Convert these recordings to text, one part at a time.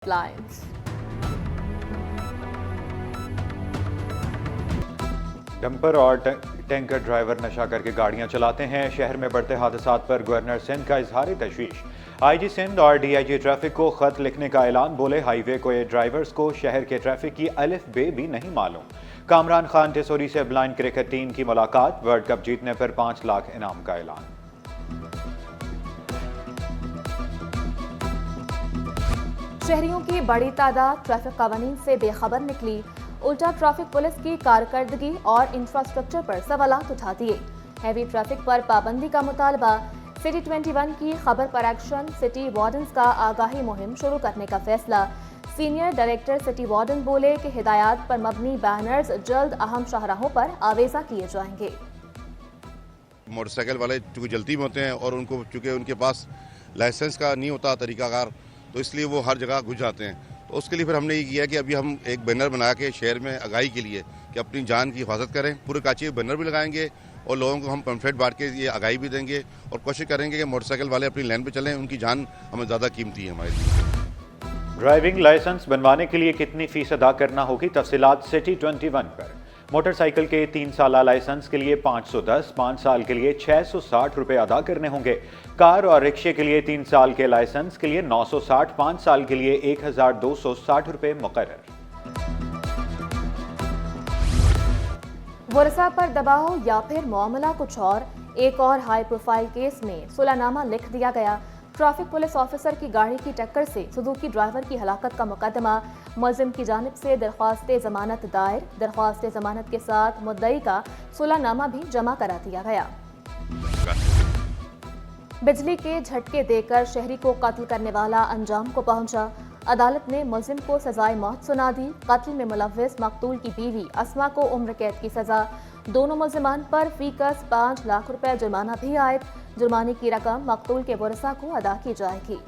Lines. Dumper और tanker driver नशा करके गाड़ियां चलाते हैं। शहर में बढ़ते हादसात पर गवर्नर सिंध का इजहार तशवीश। आईजी सिंध और डीआईजी ट्रैफिक को खत लिखने का ऐलान। बोले हाईवे को ड्राइवर्स को शहर के ट्रैफिक की अलिफ बे भी नहीं मालूम। कामरान खान टेसोरी से ब्लाइंड क्रिकेट टीम की मुलाकात। वर्ल्ड कप जीतने पर 5 लाख इनाम का ऐलान। शहरियों की बड़ी तादाद ट्रैफिक कानून से बेखबर निकली। उल्टा ट्रैफिक पुलिस की कारकर्दगी और इंफ्रास्ट्रक्चर पर सवालात उठा दिए। हैवी ट्रैफिक पर पाबंदी का मुतालबा। सिटी 21 की खबर पर एक्शन। सिटी वार्डन्स का आगाही मुहिम शुरू करने का फैसला। सीनियर डायरेक्टर सिटी वार्डन बोले कि हिदायत पर मबनी बैनर्स जल्द अहम शाहराहों पर आवेजा किए जाएंगे। मोटरसाइकिल वाले चूँकि जल्दी में होते हैं और उनको चूँकि उनके पास लाइसेंस का नहीं होता तरीकाकार, तो इसलिए वो हर जगह घुस जाते हैं। तो उसके लिए फिर हमने ये किया कि अभी हम एक बैनर बना के शहर में आगाही के लिए कि अपनी जान की हिफाजत करें, पूरे कांची में बैनर भी लगाएंगे और लोगों को हम पम्फलेट बांट के ये आगाही भी देंगे और कोशिश करेंगे कि मोटरसाइकिल वाले अपनी लाइन पे चलें। उनकी जान हमें ज़्यादा कीमती है हमारे लिए। ड्राइविंग लाइसेंस बनवाने के लिए कितनी फीस अदा करना होगी, तफसीलात सिटी 21 पर। मोटरसाइकिल के 3 साल लाइसेंस के लिए 510, 5 साल के लिए 660 रुपए अदा करने होंगे। कार और रिक्शे के लिए 3 साल के लाइसेंस के लिए 960, 5 साल के लिए 1260 रुपए मुकर्रर। वर्षा पर दबाव या फिर मामला कुछ और। एक और हाई प्रोफाइल केस में सुलहनामा लिख दिया गया। ट्रैफिक पुलिस ऑफिसर की गाड़ी की टक्कर से सुजुकी ड्राइवर की हलाकत का मुकदमा। मुलजिम की जानिब से दरख्वास्त जमानत दायर। दरख्वास्त जमानत के साथ मुद्दई का सुलहनामा भी जमा करा दिया गया। बिजली के झटके देकर शहरी को कत्ल करने वाला अंजाम को पहुंचा। अदालत ने मुलजिम को सजाए मौत सुना दी। कत्ल में मुलव्विस मकतूल की बीवी अस्मा को उम्र कैद की सजा। दोनों मुलजिमान पर फीकस 5 लाख रुपए जुर्माना भी आयद। जुर्माने की रकम मकतूल के वरसा को अदा की जाएगी।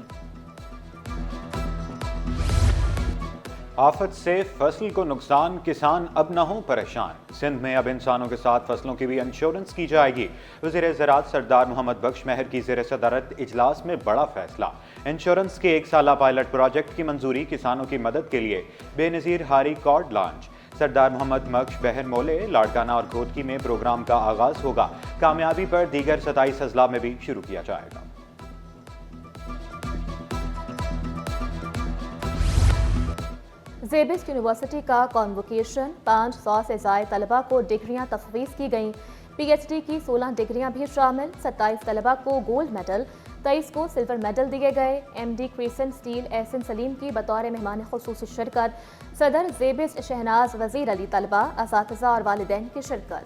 आफत से फसल को नुकसान, किसान अब न हो परेशान। सिंध में अब इंसानों के साथ फसलों की भी इंश्योरेंस की जाएगी। वज़ीर ज़राअत सरदार मोहम्मद बख्श महर की ज़ेर सदारत इजलास में बड़ा फैसला। इंश्योरेंस के 1 साला पायलट प्रोजेक्ट की मंजूरी। किसानों की मदद के लिए बेनज़ीर हारी कॉर्ड लॉन्च। सरदार मोहम्मद बख्श बहर मोले, लाड़काना और घोटकी में प्रोग्राम का आगाज होगा। कामयाबी पर दीगर 27 अजला में भी शुरू किया जाएगा। ज़ेबिस्ट यूनिवर्सिटी का कॉन्वोकेशन। 500 से ज़ायद तलबा को डिग्रियां तफवीज़ की गईं। पीएचडी की 16 डिग्रियां भी शामिल। 27 तलबा को गोल्ड मेडल, 23 को सिल्वर मेडल दिए गए। MD Crescent Steel Ahsan Saleem की बतौर मेहमान खुसूसी शिरकत। सदर ज़ेबिस्ट शहनाज वज़ीर अली तलबा, असातिज़ा और वालिदैन की शिरकत।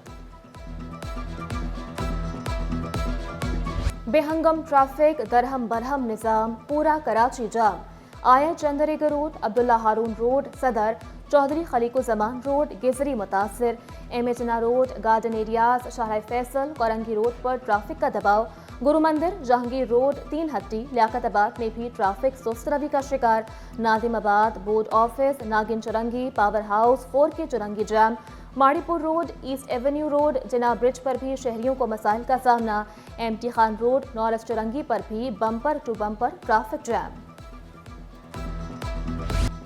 बेहंगम ट्रैफिक, दरहम बरहम निज़ाम, पूरा कराची जाम। आया Chundrigar road, Abdullah Haroon road, Saddar, Chaudhry Khaliquzzaman road, गेजरी मुतासिर। एमेजना रोड, गार्डन एरियाज, शाहराह फैसल, कोरंगी रोड पर ट्रैफिक का दबाव। गुरु मंदिर, जहांगीर रोड, 3 हट्टी, लियाकताबाद में भी ट्रैफिक सुस्त रवि का शिकार। नादिमाबाद, बोर्ड ऑफिस, नागिन चुरंगी, पावर हाउस, 4 के चुरंगी jam. Mauripur road, east avenue road, Jinnah bridge पर भी शहरियों को मसाइल का सामना। एमटी खान रोड, नॉरेस चुरंगी पर भी bumper to bumper traffic jam.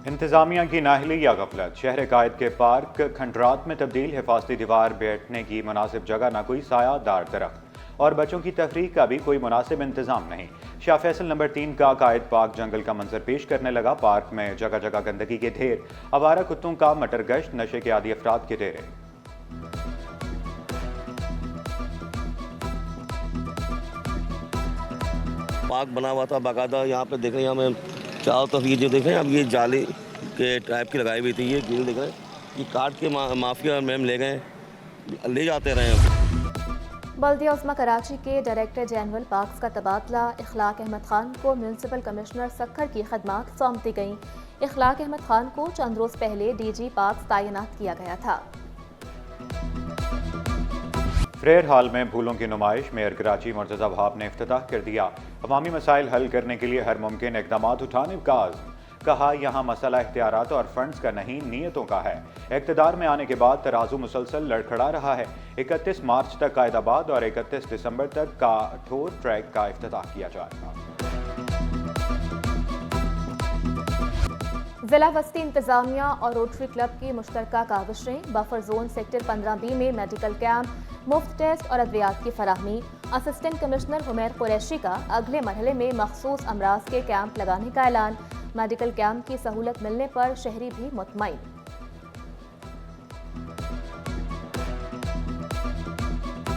इंतजामिया की नाहली या गफलत। शहर कायद के पार्क खंडरात में तब्दील। हिफाजती दीवार, बैठने की मुनासिब जगह, न कोई सायादार दरख्त और बच्चों की तफरीह का भी कोई मुनासिब इंतजाम नहीं। शाह फैसल नंबर 3 का कायद पार्क जंगल का मंजर पेश करने लगा। पार्क में जगह जगह गंदगी के ढेर, आवारा कुत्तों का मटर गश्त, नशे के आदी अफराद के डेरे। पार्क बना हुआ था बाकायदा। यहाँ पे देख रहे हैं, हमें चारों तरफ ये जो देख रहे हैं, अब ये जाली के टाइप की लगाई हुई थी। ये ग्रिल देख रहे हैं, ये काट के माफिया मैम ले गए, ले जाते रहे। बल्दिया उस्मा कराची के डायरेक्टर जनरल पार्क्स का तबादला। इखलाक अहमद खान को म्यूनसिपल कमिश्नर सक्खर की खदमात सौंप दी गईं। इखलाक अहमद खान को चंद रोज पहले डीजी पार्क्स तैनात किया गया था। फ्रेयर हाल में फूलों की नुमाइश। मेयर कराची मुर्तज़ा वहाब ने इफ्तिताह कर दिया। अवामी मसाइल हल करने के लिए हर मुमकिन इक़दाम उठाने का आज़्म। कहा यहाँ मसला इख्तियारात और फंड्स का नहीं, नीयतों का है। इक़्तिदार में आने के बाद तराजू मुसलसल लड़खड़ा रहा है। 31 मार्च तक कायदाबाद और 31 दिसंबर तक काठोर ट्रैक का इफ्तिताह किया जाएगा। ضلع وسطی انتظامیہ اور روٹری کلب کی مشترکہ کاوشیں، بفر زون سیکٹر 15B میں میڈیکل کیمپ، مفت ٹیسٹ اور ادویات کی فراہمی۔ اسسٹنٹ کمشنر حمید قریشی کا اگلے مرحلے میں مخصوص امراض کے کیمپ لگانے کا اعلان۔ میڈیکل کیمپ کی سہولت ملنے پر شہری بھی مطمئن۔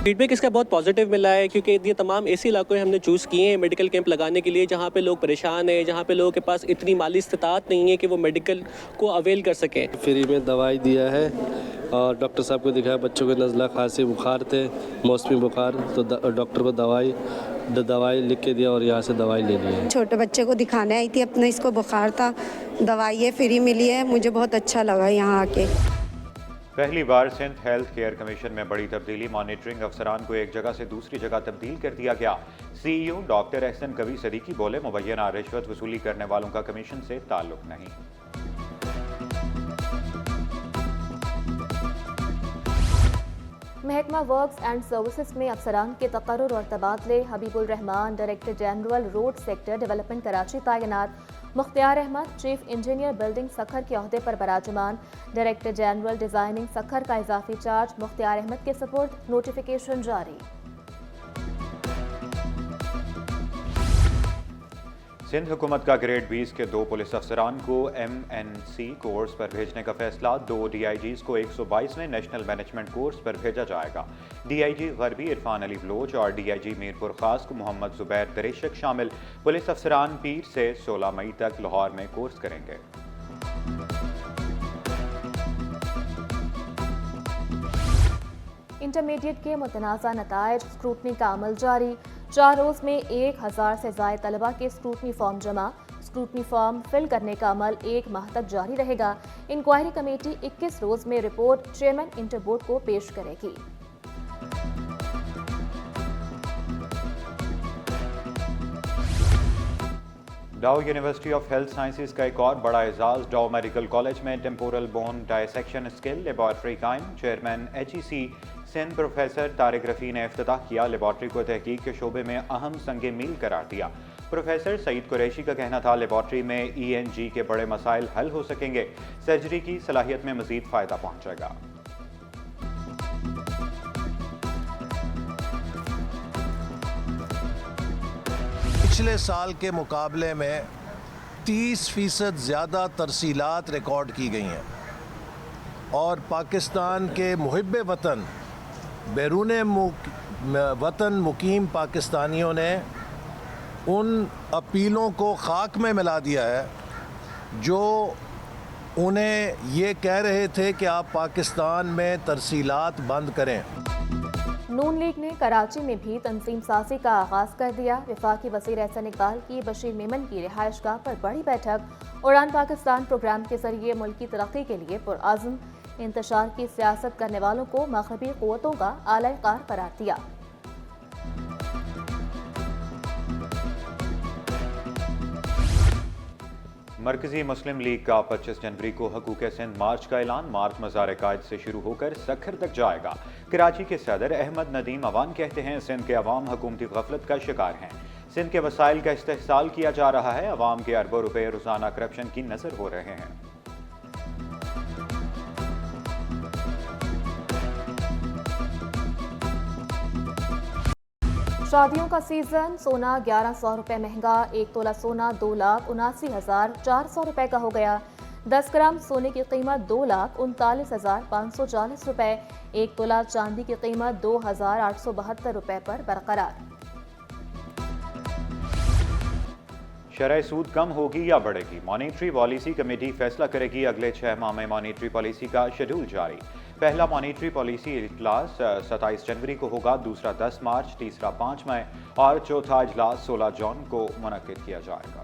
فیڈ بیک اس کا بہت پازیٹیو ملا ہے، کیونکہ یہ تمام ایسے علاقوں ہم نے چوز کیے ہیں میڈیکل کیمپ لگانے کے لیے جہاں پہ لوگ پریشان ہیں، جہاں پہ لوگوں کے پاس اتنی مالی استطاعت نہیں ہے کہ وہ میڈیکل کو اویل کر سکیں۔ فری میں دوائی دیا ہے اور ڈاکٹر صاحب کو دکھایا، بچوں کو نزلہ کھانسی بخار تھے، موسمی بخار، تو ڈاکٹر کو دوائی لکھ کے دیا اور یہاں سے دوائی لے لی ہے۔ چھوٹے بچے کو دکھانے آئی تھی، اپنا اس کو بخار تھا، دوائی فری ملی ہے، مجھے بہت اچھا لگا یہاں آ کے۔ پہلی بار سندھ ہیلتھ کیئر کمیشن میں بڑی تبدیلی، مانیٹرنگ افسران کو ایک جگہ سے دوسری جگہ تبدیل کر دیا گیا۔ سی ای او ڈاکٹر احسن کبیر صدیقی بولے، مبینہ رشوت وصولی کرنے والوں کا کمیشن سے تعلق نہیں۔ محکمہ ورکس اینڈ سروسز میں افسران کے تقرر اور تبادلے، Habib ur Rahman director general road sector development Karachi تعینات، Mukhtar Ahmed chief engineer building Sukkur کے عہدے پر براجمان، ڈائریکٹر جنرل ڈیزائننگ سکھر کا اضافی چارج مختار احمد کے سپرد، نوٹیفیکیشن جاری۔ سندھ حکومت کا گریڈ 20 کے 2 پولیس افسران کو MNC کورس پر بھیجنے کا فیصلہ، 2 DIGs کو 122ویں نیشنل مینجمنٹ کورس پر بھیجا جائے گا۔ DIG غربی عرفان علی بلوچ اور DIG میرپور خاص کو محمد زبیر دریشک شامل پولیس افسران پیر سے 16 مئی تک لاہور میں کورس کریں گے۔ انٹرمیڈیٹ کے متنازع نتائج اسکروٹنی کا عمل جاری، 4 روز میں 1000 سے زائد طلبہ کے اسکروٹنی فارم جمع، اسکروٹنی فارم فل کرنے کا عمل 1 ماہ تک جاری رہے گا۔ انکوائری کمیٹی 21 روز میں رپورٹ چیئرمین انٹر بورڈ کو پیش کرے گی۔ Dow university of health sciences کا ایک اور بڑا اعزاز، ڈاؤ میڈیکل کالج میں temporal bone dissection skill laboratory قائم، chairman HEC Sindh professor Tariq Rafi نے افتتاح کیا۔ لیبارٹری کو تحقیق کے شعبے میں اہم سنگ میل قرار دیا۔ پروفیسر سعید قریشی کا کہنا تھا لیبارٹری میں ENG کے بڑے مسائل حل ہو سکیں گے، سرجری کی صلاحیت میں مزید فائدہ پہنچے گا۔ پچھلے سال کے مقابلے میں 30% زیادہ ترسیلات ریکارڈ کی گئی ہیں، اور پاکستان کے محب وطن، بیرون وطن مقیم پاکستانیوں نے ان اپیلوں کو خاک میں ملا دیا ہے جو انہیں یہ کہہ رہے تھے کہ آپ پاکستان میں ترسیلات بند کریں۔ نون لیگ نے کراچی میں بھی تنظیم سازی کا آغاز کر دیا۔ وفاقی وزیر احسن اقبال کی بشیر میمن کی رہائش گاہ پر بڑی بیٹھک، اڑان پاکستان پروگرام کے ذریعے ملکی ترقی کے لیے پرعزم، انتشار کی سیاست کرنے والوں کو مغربی قوتوں کا اعلی کار قرار دیا۔ مرکزی مسلم لیگ کا 25 جنوری کو حقوق سندھ مارچ کا اعلان، مارچ مزار قائد سے شروع ہو کر سکھر تک جائے گا۔ کراچی کے صدر احمد ندیم اوان کہتے ہیں سندھ کے عوام حکومتی غفلت کا شکار ہیں، سندھ کے وسائل کا استحصال کیا جا رہا ہے، عوام کے اربوں روپے روزانہ کرپشن کی نظر ہو رہے ہیں۔ شادیوں کا سیزن، سونا 1100 روپے مہنگا، 1 تولہ سونا 2,79,400 روپے کا ہو گیا۔ 10 گرام سونے کی قیمت 2,39,540 روپے، 1 تولہ چاندی کی قیمت 2,872 روپے پر برقرار۔ شرح سود کم ہوگی یا بڑھے گی؟ مانیٹری پالیسی کمیٹی فیصلہ کرے گی۔ اگلے 6 ماہ میں مانیٹری پالیسی کا شیڈول جاری۔ پہلا مانیٹری پالیسی اجلاس 27 جنوری کو ہوگا، دوسرا 10 مارچ، تیسرا 5 مئی اور چوتھا اجلاس 16 جون کو منعقد کیا جائے گا۔